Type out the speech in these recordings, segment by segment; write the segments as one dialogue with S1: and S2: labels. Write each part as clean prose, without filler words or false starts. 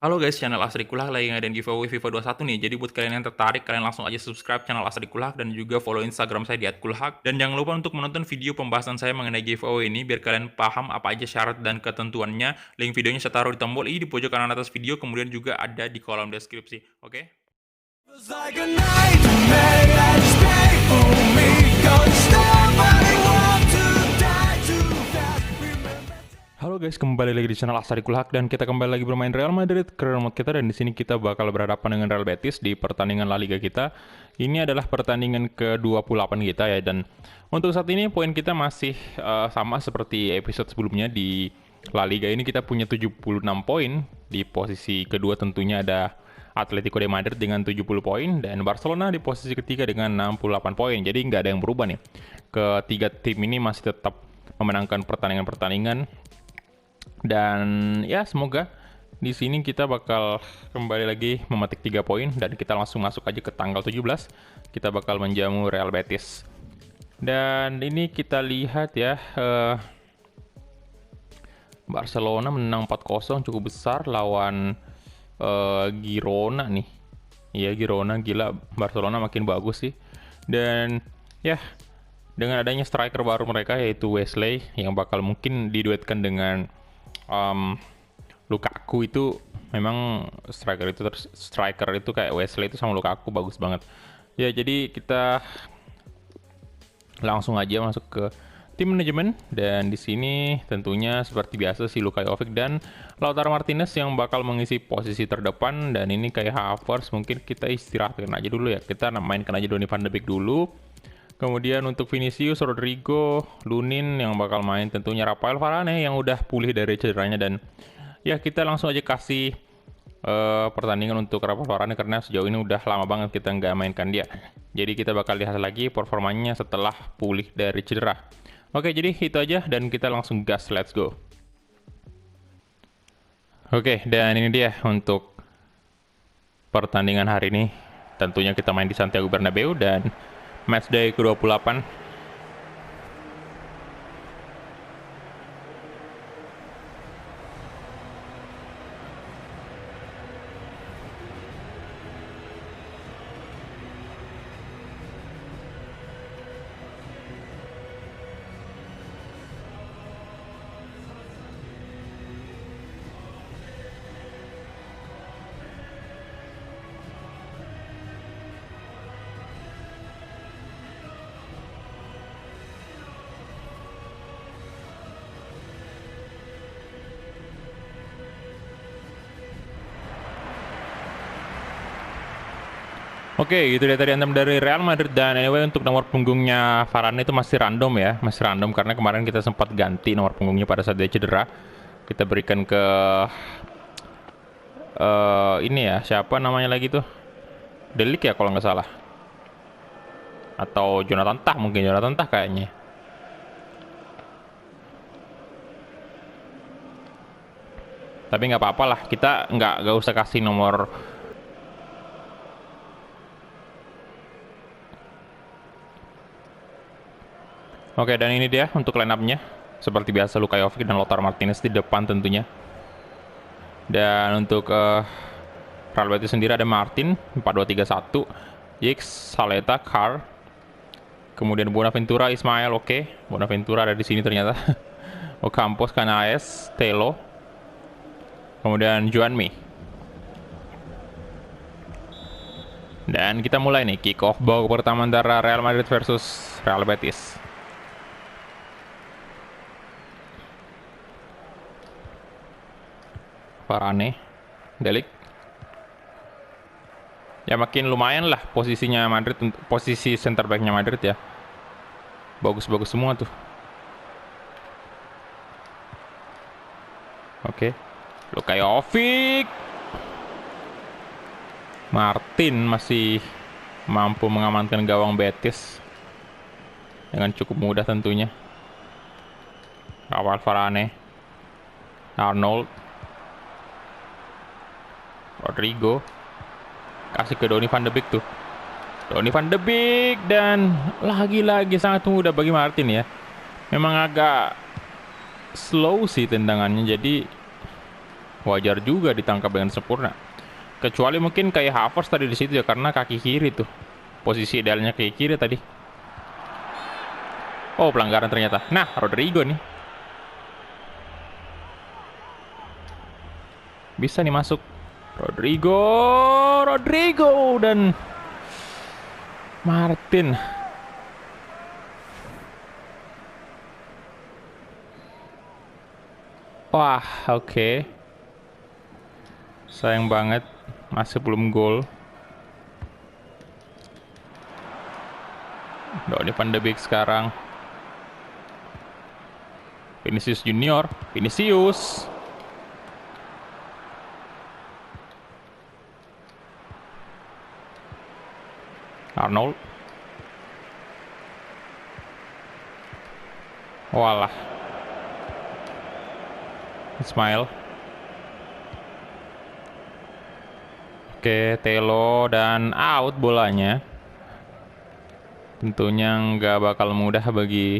S1: Halo guys, channel Asri Kulak lagi ngadain giveaway FIFA 21 nih. Jadi buat kalian yang tertarik, kalian langsung aja subscribe channel Asri Kulak dan juga follow Instagram saya di @kulhak. Dan jangan lupa untuk menonton video pembahasan saya mengenai giveaway ini biar kalian paham apa aja syarat dan ketentuannya. Link videonya saya taruh di tombol i di pojok kanan atas video, kemudian juga ada di kolom deskripsi. Oke?
S2: Feels like a nightmare that is painful me. Don't stop, but I want to die too fast. Remember.
S1: Halo guys, kembali lagi di channel Asari Kulhak dan kita kembali lagi bermain Real Madrid career mode kita, dan di sini kita bakal berhadapan dengan Real Betis di pertandingan La Liga kita. Ini adalah pertandingan ke-28 kita ya, dan untuk saat ini poin kita masih sama seperti episode sebelumnya. Di La Liga ini kita punya 76 poin. Di posisi kedua tentunya ada Atletico de Madrid dengan 70 poin dan Barcelona di posisi ketiga dengan 68 poin. Jadi nggak ada yang berubah nih. Ketiga tim ini masih tetap memenangkan pertandingan-pertandingan. Dan ya semoga di sini kita bakal kembali lagi memetik 3 poin dan kita langsung masuk aja ke tanggal 17. Kita bakal menjamu Real Betis. Dan ini kita lihat ya, Barcelona menang 4-0 cukup besar lawan Girona nih. Iya, Girona, gila, Barcelona makin bagus sih. Dan ya, dengan adanya striker baru mereka yaitu Wesley yang bakal mungkin diduetkan dengan Lukaku, itu memang striker itu kayak Wesley itu sama Lukaku bagus banget. Ya, jadi kita langsung aja masuk ke tim manajemen, dan di sini tentunya seperti biasa si Luka Jovic dan Lautaro Martinez yang bakal mengisi posisi terdepan. Dan ini kayak Havertz mungkin kita istirahatkan aja dulu ya, kita mainkan aja Donny van de Beek dulu. Kemudian untuk Vinicius, Rodrigo, Lunin yang bakal main, tentunya Rafael Varane yang udah pulih dari cederanya. Dan ya kita langsung aja kasih pertandingan untuk Rafael Varane karena sejauh ini udah lama banget kita nggak mainkan dia. Jadi kita bakal lihat lagi performanya setelah pulih dari cedera. Oke, jadi itu aja dan kita langsung gas, let's go. Oke, dan ini dia untuk pertandingan hari ini. Tentunya kita main di Santiago Bernabeu dan matchday ke-28. Oke, itu dia tadi anthem dari Real Madrid. Dan anyway, untuk nomor punggungnya Varane itu masih random ya, masih random karena kemarin kita sempat ganti nomor punggungnya pada saat dia cedera. Kita berikan ke ini ya, siapa namanya lagi tuh, Delik ya kalau nggak salah, atau Jonathan Tah, mungkin Jonathan Tah kayaknya. Tapi nggak apa-apa lah, kita nggak usah kasih nomor. Oke, dan ini dia untuk line up-nya. Seperti biasa Luka Jovic dan Lautaro Martinez di depan tentunya. Dan untuk Real Betis sendiri ada Martin 4-2-3-1, Giggs, Saleta, Carr, kemudian Bonaventura, Ismail. Oke, Bonaventura ada di sini ternyata. Ocampos, Canaes, Telo, kemudian Juanmi. Dan kita mulai nih kick off babak pertama antara Real Madrid versus Real Betis. Varane, Delik. Ya makin lumayan lah posisinya Madrid, posisi center back-nya Madrid ya. Bagus-bagus semua tuh. Oke. Luka Jovic. Martin masih mampu mengamankan gawang Betis dengan cukup mudah tentunya. Rafael Varane, Arnold, Rodrigo, kasih ke Donny van de Beek tuh. Donny van de Beek, dan lagi-lagi sangat mudah bagi Martin ya. Memang agak slow sih tendangannya, jadi wajar juga ditangkap dengan sempurna. Kecuali mungkin kayak Havertz tadi di situ ya, karena kaki kiri tuh. Posisi idealnya kaki kiri tadi. Oh, pelanggaran ternyata. Nah, Rodrigo nih. Bisa nih masuk. Rodrigo dan Martin. Wah, oke. Sayang banget masih belum gol. Donny van de Beek sekarang. Vinicius Junior, Vinicius. Arnold. Walah. Ismail. Oke, Telo dan out bolanya. Tentunya nggak bakal mudah bagi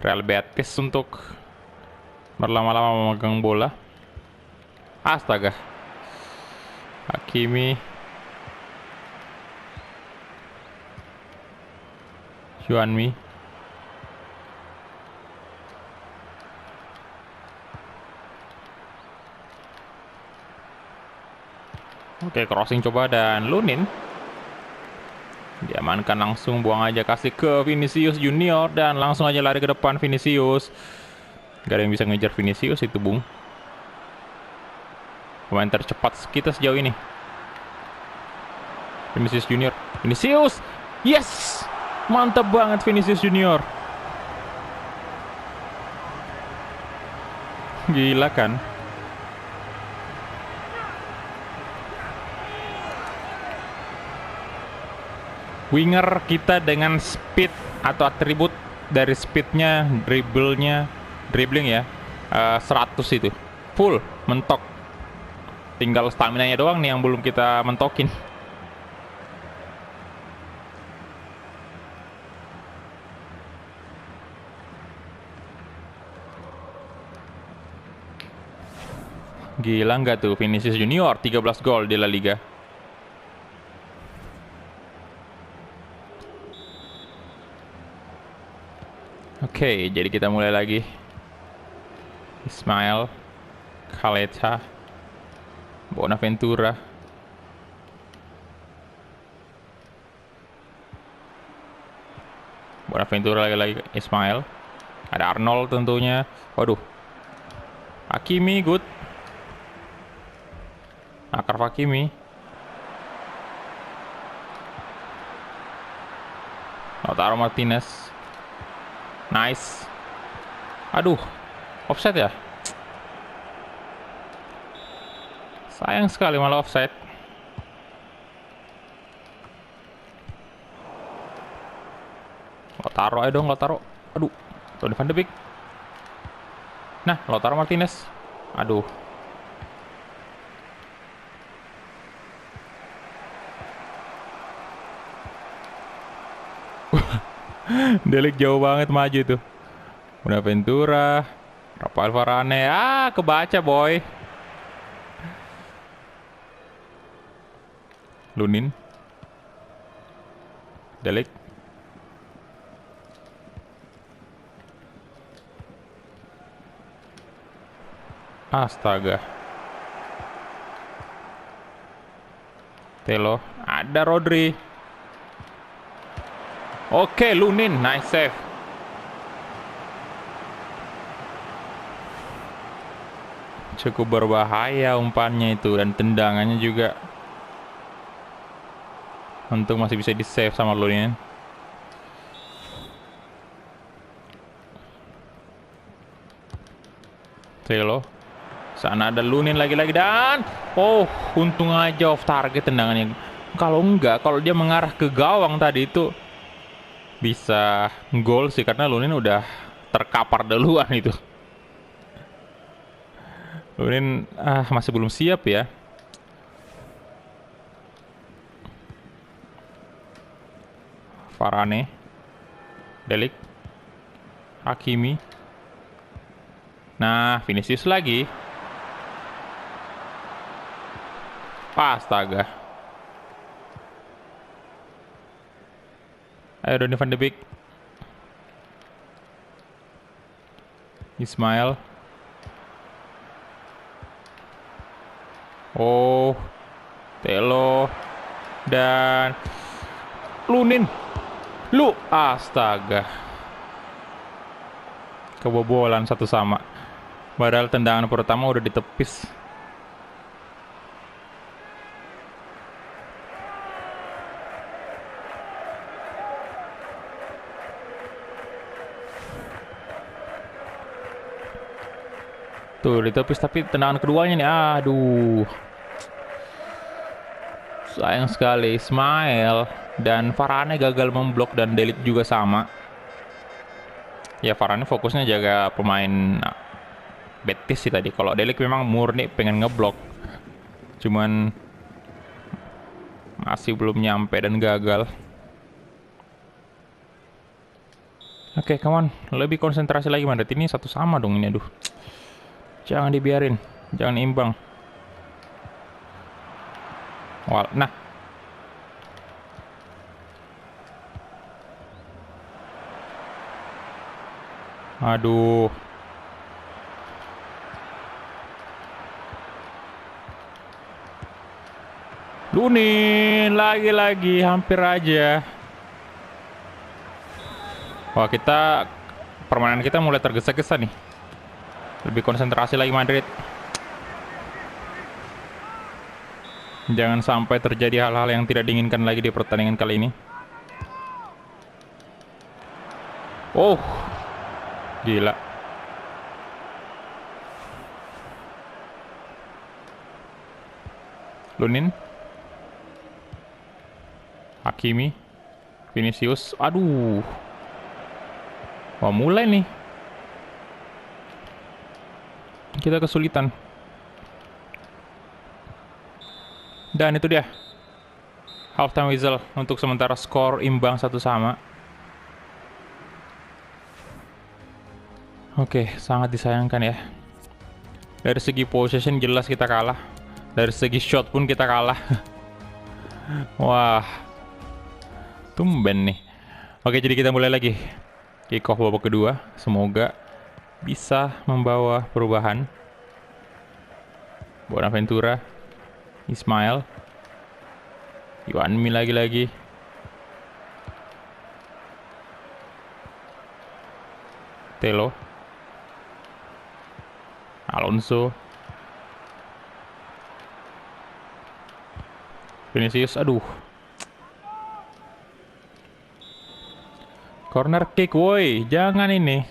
S1: Real Betis untuk berlama-lama memegang bola. Astaga. Hakimi. Juanmi. Oke, crossing coba dan Lunin. Diamankan langsung, buang aja, kasih ke Vinicius Junior dan langsung aja lari ke depan Vinicius. Gak ada yang bisa ngejar Vinicius itu, Bung. Pemain tercepat kita sejauh ini. Vinicius Junior. Vinicius! Yes! Mantap banget Vinicius Junior. Gila kan? Winger kita dengan speed atau atribut dari speednya, dribbling ya, 100 itu. Full, mentok. Tinggal stamina-nya doang nih yang belum kita mentokin. Gila nggak tuh Vinicius Junior, 13 gol di La Liga. Oke, jadi kita mulai lagi. Ismail, Caleta, Bonaventura. Bonaventura lagi-lagi Ismail. Ada Arnold tentunya. Waduh. Hakimi good. Akraf Hakimi. Lautaro Martinez. Nice. Aduh, offside ya? Sayang sekali malah offside. Lautaro aja dong, Lautaro. Aduh, Donny van de Beek. Nah, Lautaro Martinez. Aduh. Delik jauh banget maju tuh. Bonaventura, Rafael Varane, kebaca boy. Lunin, Delik, astaga. Telo, ada Rodri. Oke, Lunin, nice save. Cukup berbahaya umpannya itu dan tendangannya juga. Untung masih bisa di save sama Lunin. Telo. Sana ada Lunin lagi-lagi dan untung aja off target tendangannya. Kalau enggak, kalau dia mengarah ke gawang tadi itu bisa gol sih karena Lunin udah terkapar duluan itu. Lunin masih belum siap ya. Varane, Delik, Hakimi. Nah, Vinicius lagi. Astaga. Ayo Donny van de Beek. Ismail. Oh, Telo. Dan Lunin. Astaga. Kebobolan 1-1. Padahal tendangan pertama udah ditepis. Tuh ditepis, tapi tendangan keduanya nih, aduh. Sayang sekali, Ismail dan Varane gagal memblok dan De Ligt juga sama. Ya Varane fokusnya jaga pemain Betis sih tadi. Kalau De Ligt memang murni pengen ngeblok. Cuman masih belum nyampe dan gagal. Oke, come on. Lebih konsentrasi lagi Madrid. Ini 1-1 dong ini, aduh. Jangan dibiarin. Jangan imbang. Nah. Aduh. Lunin lagi-lagi hampir aja. Wah, permainan kita mulai tergesa-gesa nih. Lebih konsentrasi lagi Madrid. Jangan sampai terjadi hal-hal yang tidak diinginkan lagi di pertandingan kali ini. Oh, gila. Lunin. Hakimi. Vinicius. Aduh. Wah, mulai nih. Kita kesulitan. Dan itu dia. Halftime whistle untuk sementara skor imbang 1-1. Oke, sangat disayangkan ya. Dari segi possession jelas kita kalah. Dari segi shot pun kita kalah. Wah. Tumben nih. Oke, jadi kita mulai lagi. Kick off babak kedua. Semoga bisa membawa perubahan. Bonaventura. Ismail. Yuanmi lagi-lagi. Telo. Alonso. Vinicius, aduh. Corner kick, woi, jangan ini.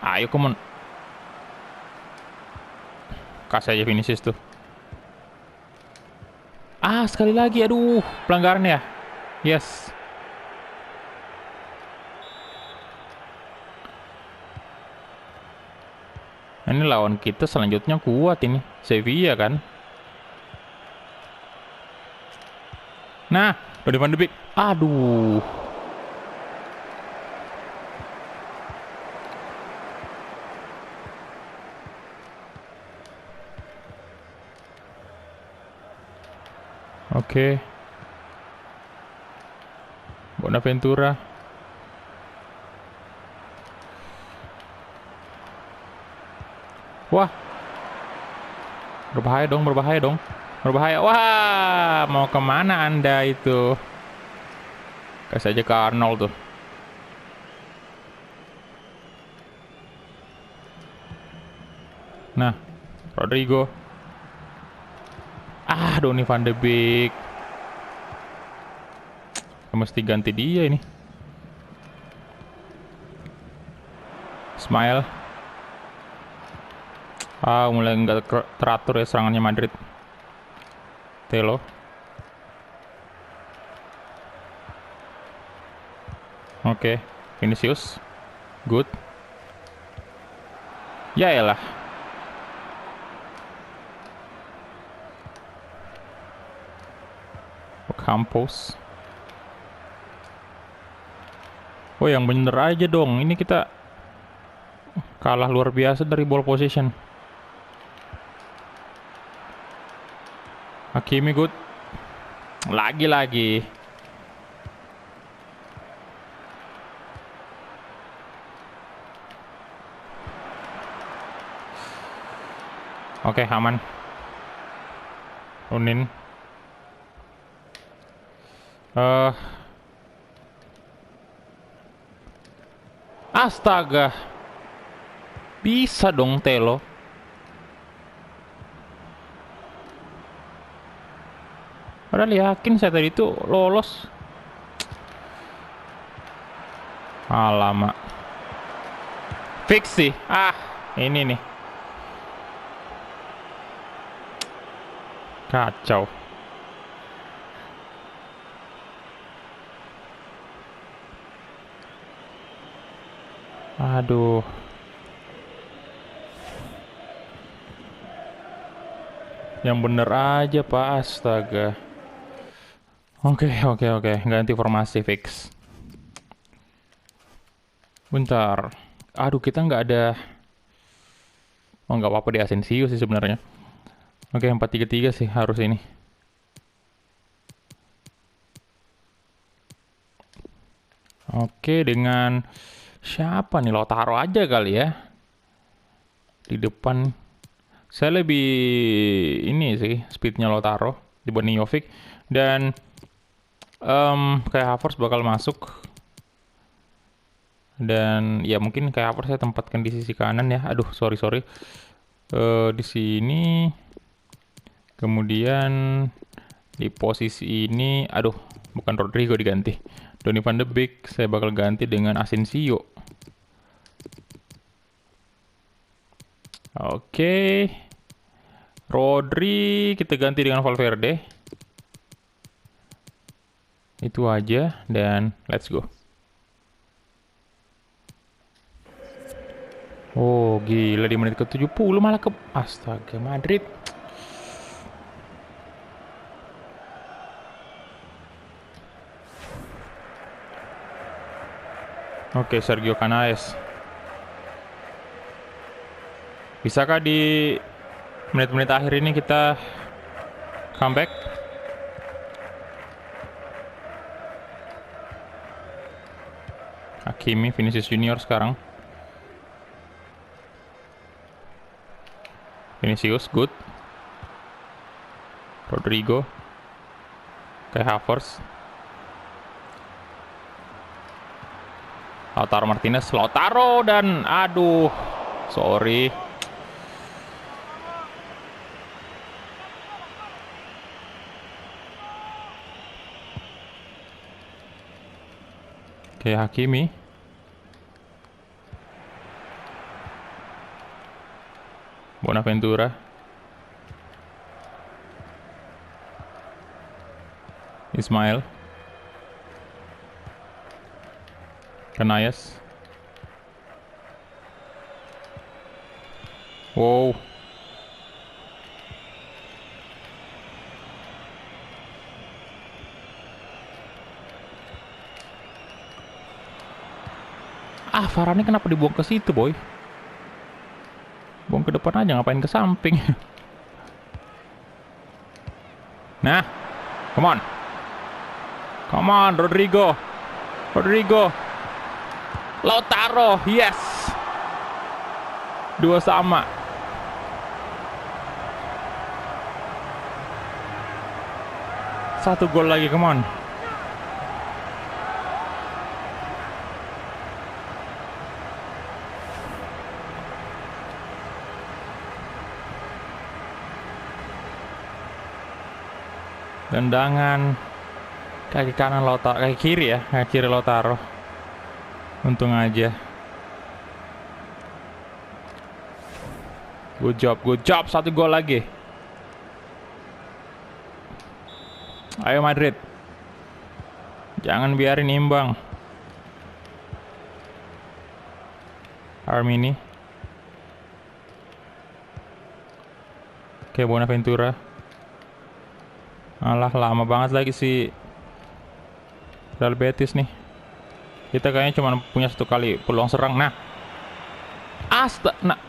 S1: Ayo, come on. Kasih aja Vinicius tuh. Sekali lagi, aduh, pelanggaran ya. Yes. Ini lawan kita selanjutnya kuat ini. Sevilla kan. Nah, Donny van de Beek. Aduh. Oke. Bonaventura. Wah. Berbahaya dong, berbahaya dong. Berbahaya. Wah, mau kemana Anda itu? Kasih aja ke Arnold tuh. Nah, Rodrigo. Donny van de Beek. Mesti ganti dia ini. Ismail. Mulai nggak teratur ya serangannya Madrid. Telo. Oke, Vinicius. Good. Ya elah. Campos. Oh, yang bener aja dong. Ini kita kalah luar biasa dari ball possession. Hakimi good. Lagi-lagi. Oke, aman. Runin. Astaga. Bisa dong Telo. Padahal yakin saya tadi itu lolos. Alamak. Fix sih. Ini nih. Kacau. Aduh. Yang bener aja, Pak. Astaga. Oke. Ganti formasi fix. Bentar. Aduh, kita nggak ada. Oh, nggak apa-apa di Asensio sih sebenarnya. Oke, 4-3-3 sih harus ini. Oke, dengan siapa nih? Lautaro aja kali ya. Di depan. Saya lebih ini sih, speednya Lautaro dibanding Jovic. Dan kayak Havertz bakal masuk. Dan ya mungkin kayak Havertz saya tempatkan di sisi kanan ya. Aduh, sorry. Di sini. Kemudian di posisi ini, aduh, bukan Rodrigo diganti. Donny van de Beek saya bakal ganti dengan Asensio. Oke. Rodri kita ganti dengan Valverde. Itu aja dan let's go. Oh, gila di menit ke-70 malah ke astaga Madrid. Oke, Sergio Canales. Bisakah di menit-menit akhir ini kita comeback? Hakimi, Vinicius Junior sekarang. Vinicius, good. Rodrigo. Kayak Havertz. Lautaro Martinez, Lautaro dan aduh, sorry. Oke, Hakimi. Bonaventura. Ismail. Canales. Wow. Varane kenapa dibuang ke situ, boy? Buang ke depan aja, ngapain ke samping? Nah, come on, Rodrigo. Lautaro, yes. 2 sama. Satu gol lagi, come on. Tendangan kaki kanan Lautaro, kaki kiri ya, kaki kiri Lautaro. Untung aja. Good job, 1 gol lagi. Ayo Madrid. Jangan biarin imbang. Armini. Oke, Bonaventura. Alah, lama banget lagi si Real Betis nih. Kita kayaknya cuma punya 1 kali peluang serang. Nah,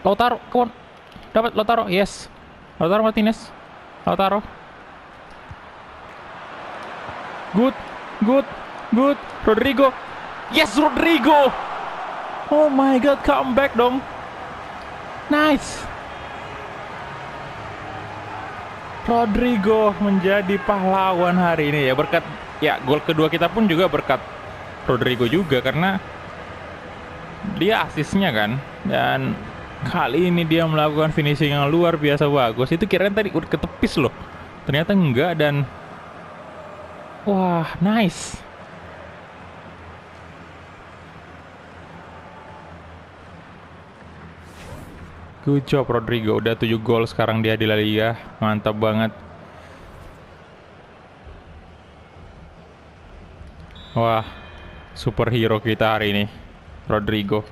S1: Lautaro, come on. Dapat Lautaro, yes. Lautaro Martinez. Lautaro. Good. Rodrigo. Yes, Rodrigo. Oh my god, comeback dong. Nice. Rodrigo menjadi pahlawan hari ini ya, berkat ya gol kedua kita pun juga berkat Rodrigo juga, karena dia asisnya kan, dan kali ini dia melakukan finishing yang luar biasa bagus. Itu kirain tadi udah ketepis loh, ternyata enggak, dan wah, nice. Good job Rodrigo, udah 7 gol sekarang dia di La Liga. Mantap banget. Wah, superhero kita hari ini, Rodrigo.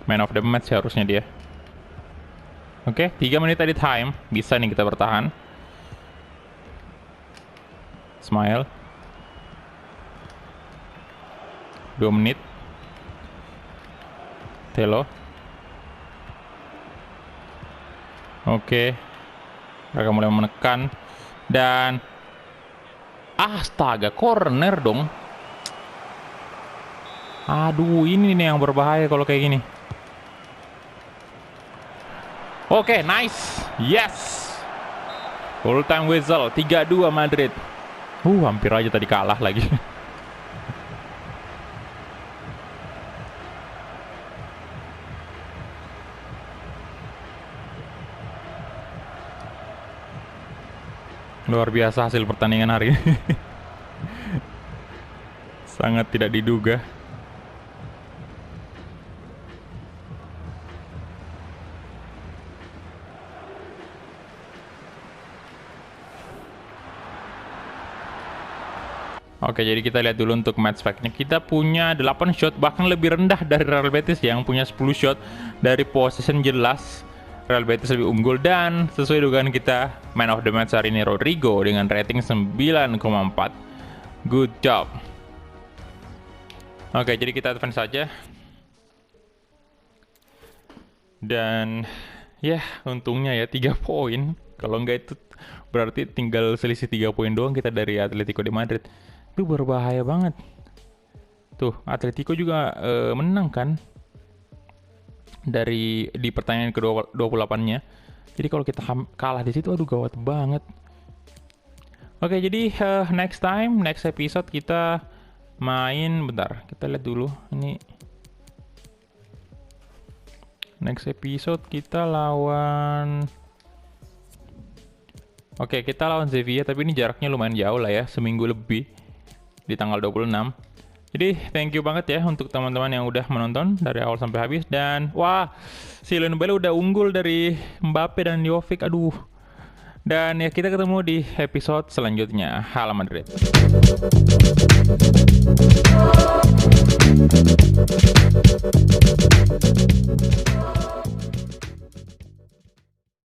S1: Man of the match harusnya dia. Oke, 3 menit tadi time. Bisa nih kita bertahan. Smile. 2 menit. Telo. Oke. Mereka mulai menekan. Dan astaga, corner dong. Aduh, ini nih yang berbahaya kalau kayak gini. Oke, nice. Yes. Full time whistle. 3-2 Madrid. Hampir aja tadi kalah lagi. Luar biasa hasil pertandingan hari ini. Sangat tidak diduga. Oke, jadi kita lihat dulu untuk match fact-nya. Kita punya 8 shot, bahkan lebih rendah dari Real Betis yang punya 10 shot. Dari possession jelas Real Betis lebih unggul, dan sesuai dugaan kita, man of the match hari ini Rodrigo dengan rating 9,4. Good job. Oke, jadi kita advance saja. Dan ya, untungnya ya 3 poin. Kalau enggak itu berarti tinggal selisih 3 poin doang kita dari Atletico de Madrid. Itu berbahaya banget. Tuh, Atletico juga menang kan di pertandingan ke-28-nya. Jadi kalau kita kalah di situ, aduh gawat banget. Oke, jadi next episode kita main, bentar, kita lihat dulu ini. Next episode kita lawan, oke, kita lawan Sevilla, tapi ini jaraknya lumayan jauh lah ya, seminggu lebih, di tanggal 26. Jadi thank you banget ya untuk teman-teman yang udah menonton dari awal sampai habis. Dan wah, si Lionel Messi udah unggul dari Mbappe dan Jovic, aduh. Dan ya, kita ketemu di episode selanjutnya. Hala Madrid.